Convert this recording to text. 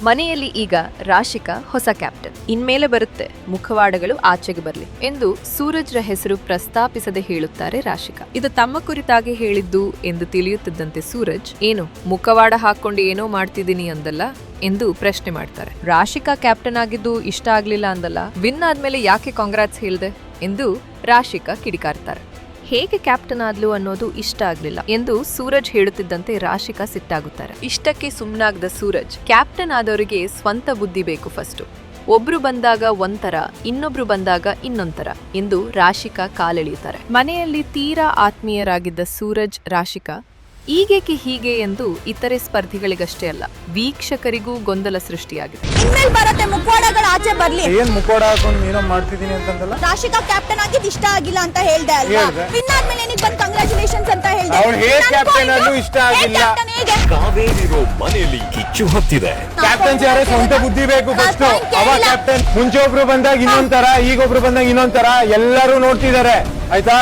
ಮನೆಯಲ್ಲಿ ಈಗ ರಾಶಿಕಾ ಹೊಸ ಕ್ಯಾಪ್ಟನ್. ಇನ್ಮೇಲೆ ಬರುತ್ತೆ, ಮುಖವಾಡಗಳು ಆಚೆಗೆ ಬರಲಿ ಎಂದು ಸೂರಜ್ರ ಹೆಸರು ಪ್ರಸ್ತಾಪಿಸದೆ ಹೇಳುತ್ತಾರೆ ರಾಶಿಕಾ. ಇದು ತಮ್ಮ ಕುರಿತಾಗಿ ಹೇಳಿದ್ದು ಎಂದು ತಿಳಿಯುತ್ತಿದ್ದಂತೆ ಸೂರಜ್, ಏನು ಮುಖವಾಡ ಹಾಕೊಂಡು ಏನೋ ಮಾಡ್ತಿದ್ದೀನಿ ಅಂದಲ್ಲ ಎಂದು ಪ್ರಶ್ನೆ ಮಾಡ್ತಾರೆ. ರಾಶಿಕಾ ಕ್ಯಾಪ್ಟನ್ ಆಗಿದ್ದು ಇಷ್ಟ ಆಗ್ಲಿಲ್ಲ ಅಂದಲ್ಲ, ವಿನ್ ಆದ್ಮೇಲೆ ಯಾಕೆ ಕಾಂಗ್ರಾಟ್ಸ್ ಹೇಳ್ದೆ ಎಂದು ರಾಶಿಕಾ ಕಿಡಿಕಾರ್ತಾರೆ. ಹೇಗೆ ಕ್ಯಾಪ್ಟನ್ ಆದ್ಲು ಅನ್ನೋದು ಇಷ್ಟ ಆಗ್ಲಿಲ್ಲ ಎಂದು ಸೂರಜ್ ಹೇಳುತ್ತಿದ್ದಂತೆ ರಾಶಿಕಾ ಸಿಟ್ಟಾಗುತ್ತಾರೆ. ಇಷ್ಟಕ್ಕೆ ಸುಮ್ನಾಗದ ಸೂರಜ್, ಕ್ಯಾಪ್ಟನ್ ಆದವರಿಗೆ ಸ್ವಂತ ಬುದ್ಧಿ ಬೇಕು ಫಸ್ಟ್. ಒಬ್ರು ಬಂದಾಗ ಒಂಥರ, ಇನ್ನೊಬ್ರು ಬಂದಾಗ ಇನ್ನೊಂಥರ ಎಂದು ರಾಶಿಕಾ ಕಾಲೆಳೆಯುತ್ತಾರೆ. ಮನೆಯಲ್ಲಿ ತೀರಾ ಆತ್ಮೀಯರಾಗಿದ್ದ ಸೂರಜ್ ರಾಶಿಕಾ ಈಗೇಕೆ ಹೀಗೆ ಎಂದು ಇತರೆ ಸ್ಪರ್ಧಿಗಳಿಗಷ್ಟೇ ಅಲ್ಲ, ವೀಕ್ಷಕರಿಗೂ ಗೊಂದಲ ಸೃಷ್ಟಿಯಾಗಿದೆ. ಇನ್ಮೇಲೆ ಬರುತ್ತೆ ಮುಖವಾಡಗಳ ಆಚೆ ಬರ್ಲಿ. ಏನ್ ಮುಖವಾಡ ಹಾಕೊಂಡು ಏನೋ ಮಾಡ್ತಿದೀನಿ ಅಂತಂದಲ್ಲ. ರಾಶಿಕಾ ಕ್ಯಾಪ್ಟನ್ ಆಗಿದ್ದು ಇಷ್ಟ ಆಗಿಲ್ಲ ಅಂತ ಹೇಳ್ದೆ ಅಲ್ವಾ? ವಿನ್ ಆದ್ಮೇಲೆ ನಿನಗೆ ಬಂದು ಕಂಗ್ರಾಚುಲೇಷನ್ಸ್ ಅಂತ ಹೇಳ್ದೆ. ಅವಳು ಹೇಗೆ ಕ್ಯಾಪ್ಟನ್ ಆದ್ರೂ ಇಷ್ಟ ಆಗಿಲ್ಲ. ಕಾವೇರಿರೋ ಮನೆಯಲ್ಲಿ ಕಿಚ್ಚು ಹತ್ತಿದೆ. ಕ್ಯಾಪ್ಟನ್ಸಿ ಯಾರೇ ಸ್ವಂತ ಬುದ್ಧಿ ಬೇಕು ಫಸ್ಟ್. ಅವ ಕ್ಯಾಪ್ಟನ್. ಮುಂಚೆ ಒಬ್ರು ಬಂದಾಗ ಇನ್ನೊಂಥರ, ಈಗ ಒಬ್ರು ಬಂದಾಗ ಇನ್ನೊಂಥರ, ಎಲ್ಲರೂ ನೋಡ್ತಿದ್ದಾರೆ ಆಯ್ತಾ.